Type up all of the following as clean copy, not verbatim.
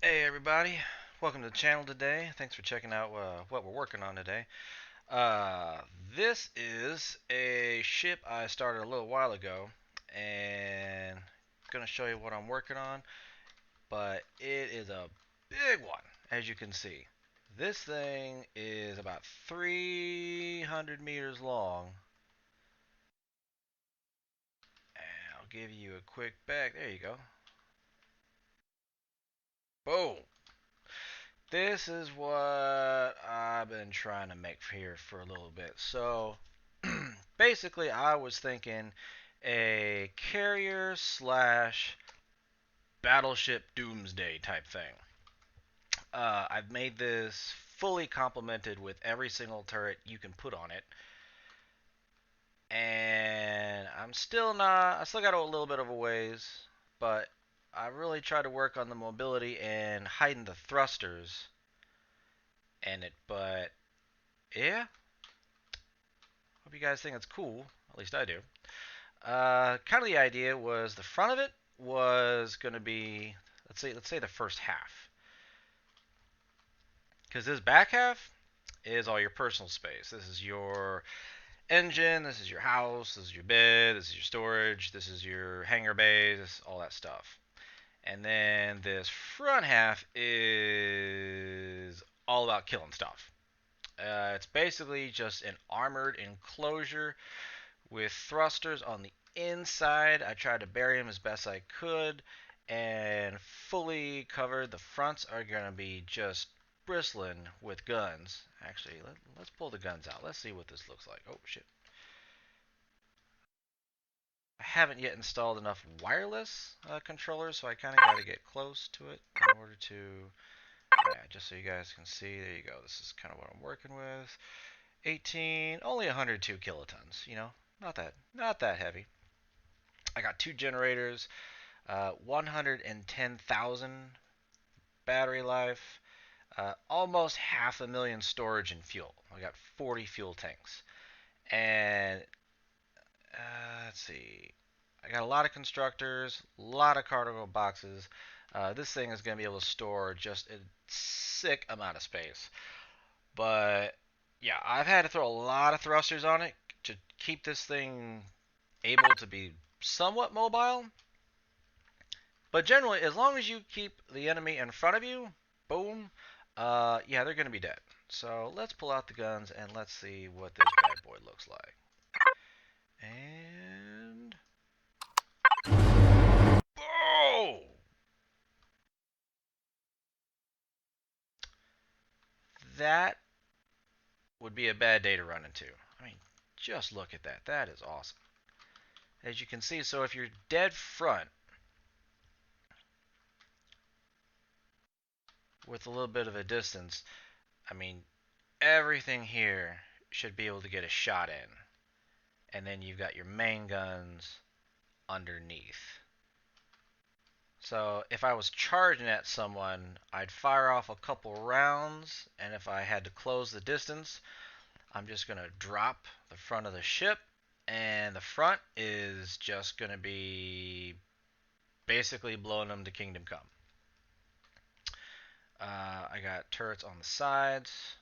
Hey everybody, welcome to the channel today. Thanks for checking out what we're working on today. Uh, this is a ship I started a little while ago, and I'm gonna show you what I'm working on. But it is a big one, as you can see. This thing is about 300 meters long, and I'll give you a quick back. There you go. Boom. This is what I've been trying to make here for a little bit. So basically, I was thinking a carrier slash battleship doomsday type thing. I've made this fully complemented with every single turret you can put on it, and I still got a little bit of a ways, but I really try to work on the mobility and hiding the thrusters in it. But yeah, hope you guys think it's cool. At least I do. Kind of the idea was the front of it was going to be let's say the first half, because this back half is all your personal space. This is your engine, this is your house, this is your bed, this is your storage, this is your hangar bays, all that stuff. And then this front half is all about killing stuff. It's basically just an armored enclosure with thrusters on the inside. I tried to bury them as best I could and fully covered. The fronts are going to be just bristling with guns. Actually, let's pull the guns out. Let's see what this looks like. Oh, shit. I haven't yet installed enough wireless controllers, so I kind of got to get close to it in order to, yeah, just so you guys can see. There you go. This is kind of what I'm working with. 18, only 102 kilotons. Not that heavy. I got two generators, 110,000 battery life, almost 500,000 storage and fuel. I got 40 fuel tanks. And let's see, I got a lot of constructors, a lot of cargo boxes. This thing is going to be able to store just a sick amount of space. But yeah, I've had to throw a lot of thrusters on it to keep this thing able to be somewhat mobile. But generally, as long as you keep the enemy in front of you, boom, yeah, they're going to be dead. So let's pull out the guns and let's see what this bad boy looks like. And oh, that would be a bad day to run into. I mean, just look at that. That is awesome. As you can see, so if you're dead front with a little bit of a distance, I mean, everything here should be able to get a shot in. And then you've got your main guns underneath. So if I was charging at someone, I'd fire off a couple rounds, and if I had to close the distance, I'm just going to drop the front of the ship, and the front is just going to be basically blowing them to Kingdom Come. I got turrets on the sides.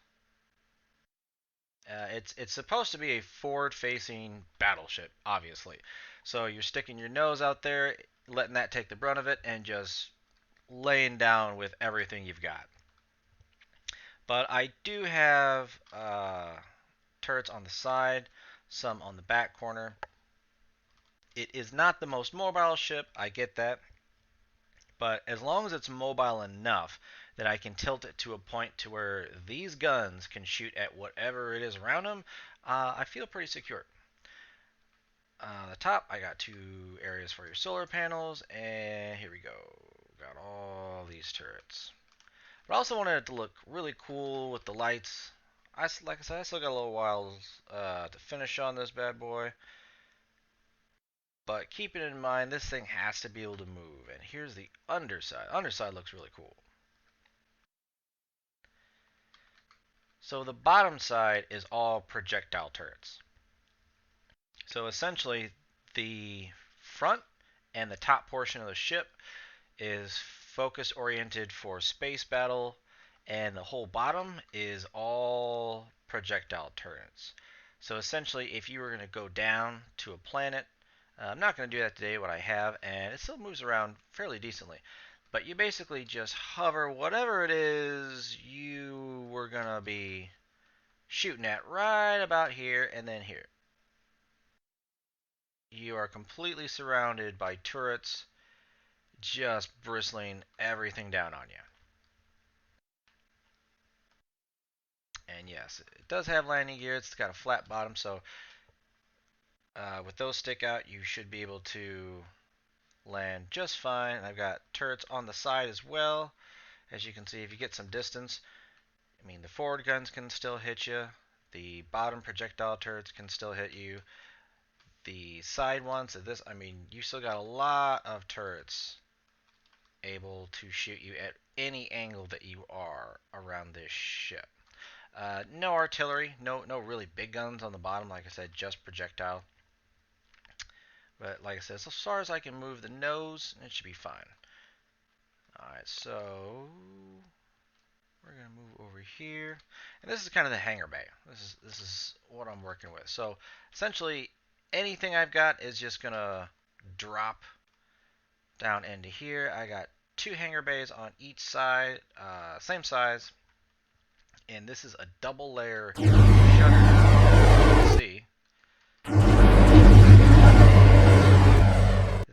It's supposed to be a forward-facing battleship, obviously. So you're sticking your nose out there, letting that take the brunt of it, and just laying down with everything you've got. But I do have turrets on the side, some on the back corner. It is not the most mobile ship, I get that. But as long as it's mobile enough that I can tilt it to a point to where these guns can shoot at whatever it is around them, I feel pretty secure. On the top, I got two areas for your solar panels, and here we go. Got all these turrets. But I also wanted it to look really cool with the lights. Like I said, I still got a little while to finish on this bad boy. But keeping in mind, this thing has to be able to move. And here's the underside. Underside looks really cool. So the bottom side is all projectile turrets. So essentially, the front and the top portion of the ship is focus oriented for space battle, and the whole bottom is all projectile turrets. So essentially, if you were going to go down to a planet, I'm not going to do that today, what I have, and it still moves around fairly decently. But you basically just hover whatever it is you were going to be shooting at right about here and then here. You are completely surrounded by turrets just bristling everything down on you. And yes, it does have landing gear. It's got a flat bottom, so with those stick out, you should be able to land just fine. I've got turrets on the side as well. As you can see, if you get some distance, I mean, the forward guns can still hit you. The bottom projectile turrets can still hit you. The side ones, I mean, you still got a lot of turrets able to shoot you at any angle that you are around this ship. No artillery, no really big guns on the bottom. Like I said, just projectile. But like I said, as far as I can move the nose, it should be fine. Alright, so we're gonna move over here, and this is kind of the hangar bay. This is what I'm working with. So essentially, anything I've got is just gonna drop down into here. I got 2 hangar bays on each side, same size, and this is a double layer shutter. See,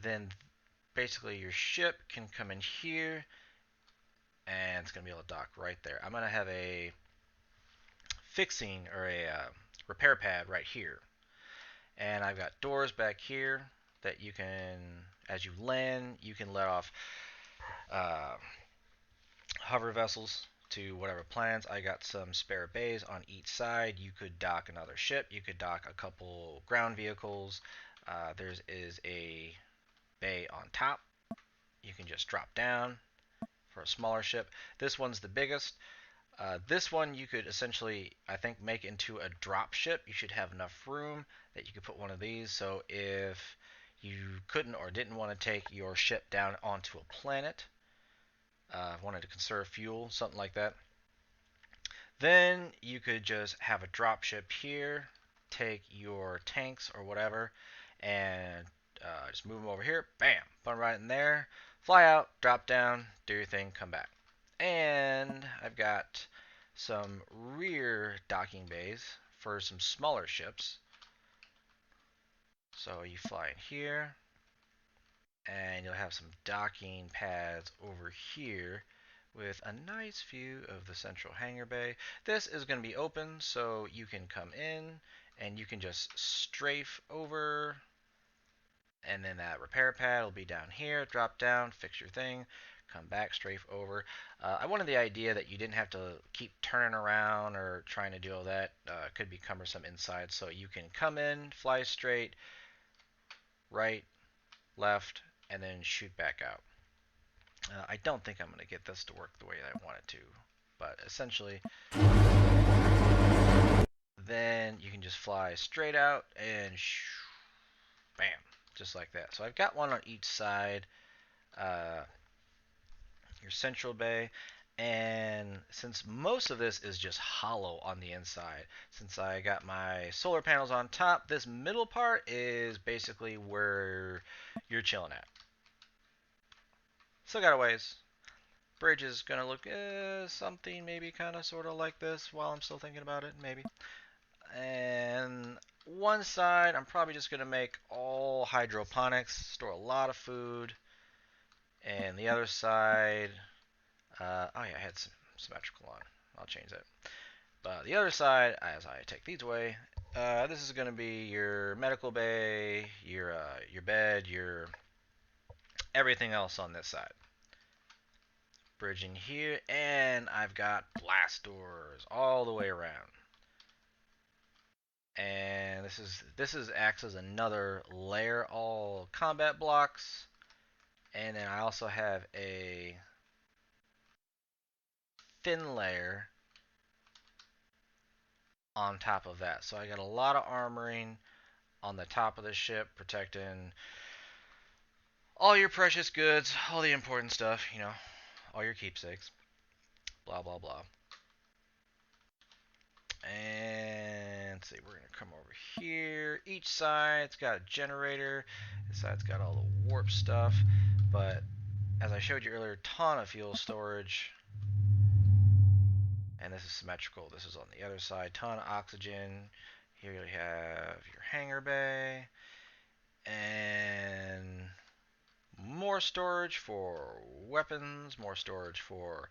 then basically your ship can come in here, and it's gonna be able to dock right there. I'm gonna have a fixing or a repair pad right here, and I've got doors back here that you can, as you land, you can let off uh, hover vessels to whatever plans. I got some spare bays on each side. You could dock another ship. You could dock a couple ground vehicles. There is a bay on top. You can just drop down for a smaller ship. This one's the biggest. This one you could essentially, I think, make into a dropship. You should have enough room that you could put one of these. So if you couldn't or didn't want to take your ship down onto a planet, wanted to conserve fuel, something like that, then you could just have a dropship here, take your tanks or whatever, and just move them over here. Bam, put them right in there. Fly out, drop down, do your thing, come back. And I've got some rear docking bays for some smaller ships. So you fly in here, and you'll have some docking pads over here with a nice view of the central hangar bay. This is going to be open, so you can come in and you can just strafe over, and then that repair pad will be down here. Drop down, fix your thing, come back, strafe over. I wanted the idea that you didn't have to keep turning around or trying to do all that. It could be cumbersome inside, so you can come in, fly straight, right, left, and then shoot back out. I don't think I'm going to get this to work the way I want it to, but essentially, then you can just fly straight out and bam, just like that. So I've got one on each side, your central bay, and since most of this is just hollow on the inside, since I got my solar panels on top, this middle part is basically where you're chilling at. Still got a ways. Bridge is gonna look something maybe kind of sort of like this while I'm still thinking about it, maybe. And one side I'm probably just gonna make all hydroponics, store a lot of food, and the other side, oh yeah, I had some symmetrical on, I'll change that. But the other side, as I take these away, this is gonna be your medical bay, your bed, your everything else on this side. Bridge in here, and I've got blast doors all the way around. And this is acts as another layer, all combat blocks. And then I also have a thin layer on top of that. So I got a lot of armoring on the top of the ship, protecting all your precious goods, all the important stuff, you know. all your keepsakes. Blah blah blah. And let's see, we're gonna come over here. Each side's got a generator. This side's got all the warp stuff. But as I showed you earlier, ton of fuel storage. And this is symmetrical. This is on the other side. Ton of oxygen. Here you have your hangar bay. And more storage for weapons. More storage for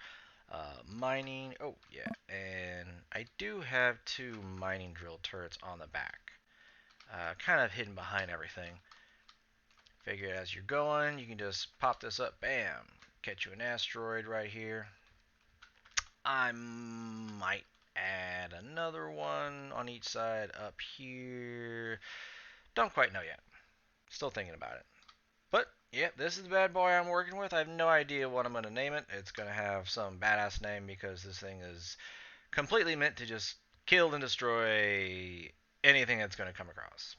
mining. Oh, yeah. And I do have 2 mining drill turrets on the back. Kind of hidden behind everything. Figure as you're going, you can just pop this up. Bam. Catch you an asteroid right here. I might add another one on each side up here. Don't quite know yet. Still thinking about it. But, yeah, this is the bad boy I'm working with. I have no idea what I'm going to name it. It's going to have some badass name because this thing is completely meant to just kill and destroy anything that's going to come across.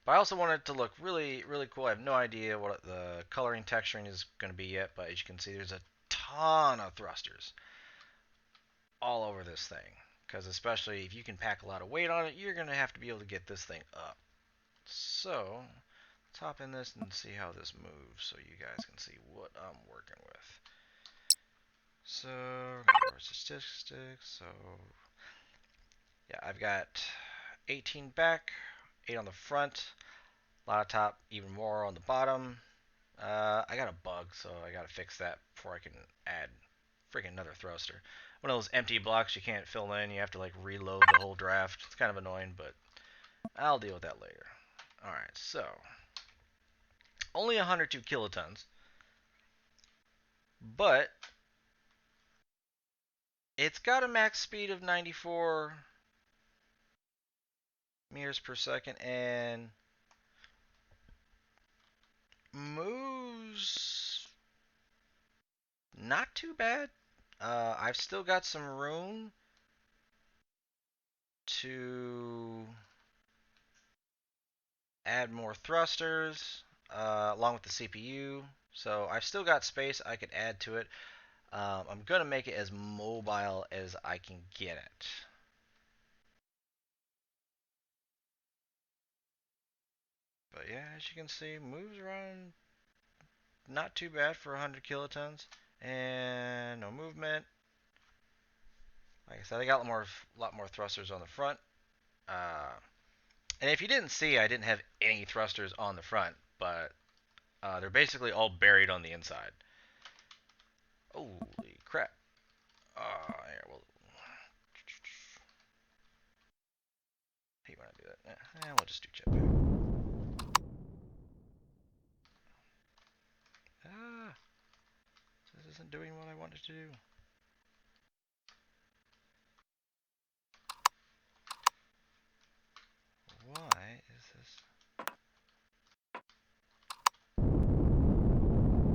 But I also want it to look really, really cool. I have no idea what the coloring texturing is going to be yet, but as you can see, there's a ton of thrusters all over this thing. Because especially if you can pack a lot of weight on it, you're going to have to be able to get this thing up. So, let's hop in this and see how this moves so you guys can see what I'm working with. So, we're going to go to statistics. So, yeah, I've got 18 back, 8 on the front, a lot of top, even more on the bottom. I got a bug, so I got to fix that before I can add freaking another thruster. One of those empty blocks you can't fill in. You have to like reload the whole draft. It's kind of annoying, but I'll deal with that later. Alright, so only 102 kilotons, but it's got a max speed of 94 meters per second and moves not too bad. I've still got some room to add more thrusters along with the CPU. So I've still got space I could add to it. I'm going to make it as mobile as I can get it. But yeah, as you can see, moves around not too bad for 100 kilotons. And no movement. Like I said, I got a lot more thrusters on the front. And if you didn't see, I didn't have any thrusters on the front, but they're basically all buried on the inside. Holy crap. Here, well, how you want to do that? We'll just do jetpack. This isn't doing what I wanted to do. Why is this?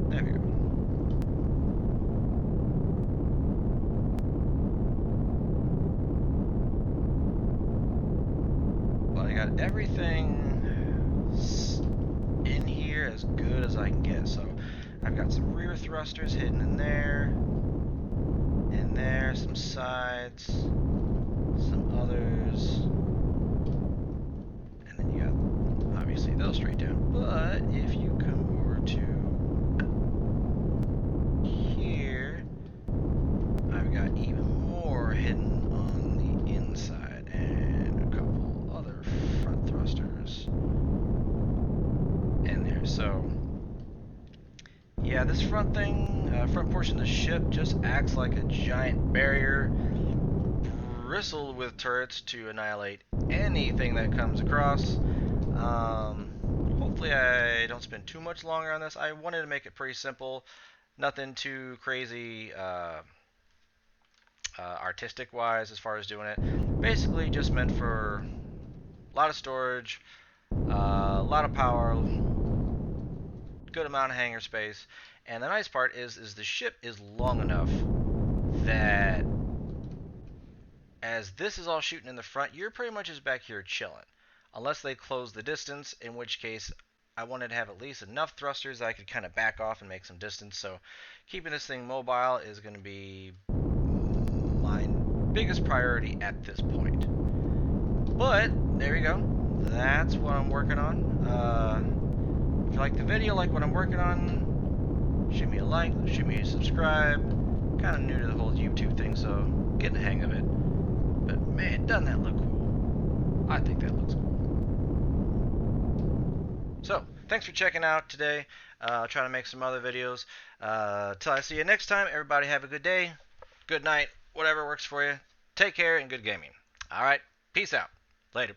There we go. Well, I got everything in here as good as I can get. So I've got some rear thrusters hidden in there, some sides, some others, and then you got obviously those straight down. But if you come over to here, I've got even more hidden on the inside and a couple other front thrusters in there. So yeah, this front portion of the ship just acts like a giant barrier, bristled with turrets to annihilate anything that comes across. Hopefully I don't spend too much longer on this. I wanted to make it pretty simple, nothing too crazy artistic wise as far as doing it. Basically just meant for a lot of storage, a lot of power, good amount of hangar space. And the nice part is the ship is long enough that as this is all shooting in the front, you're pretty much just back here chilling. Unless they close the distance, in which case I wanted to have at least enough thrusters that I could kind of back off and make some distance. So keeping this thing mobile is going to be my biggest priority at this point. But there you go. That's what I'm working on. If you like the video, like what I'm working on, shoot me a like, shoot me a subscribe. Kind of new to the whole YouTube thing, so getting the hang of it. But man, doesn't that look cool? I think that looks cool. So, thanks for checking out today. I'll try to make some other videos. Till I see you next time, everybody have a good day, good night, whatever works for you. Take care and good gaming. Alright, peace out. Later.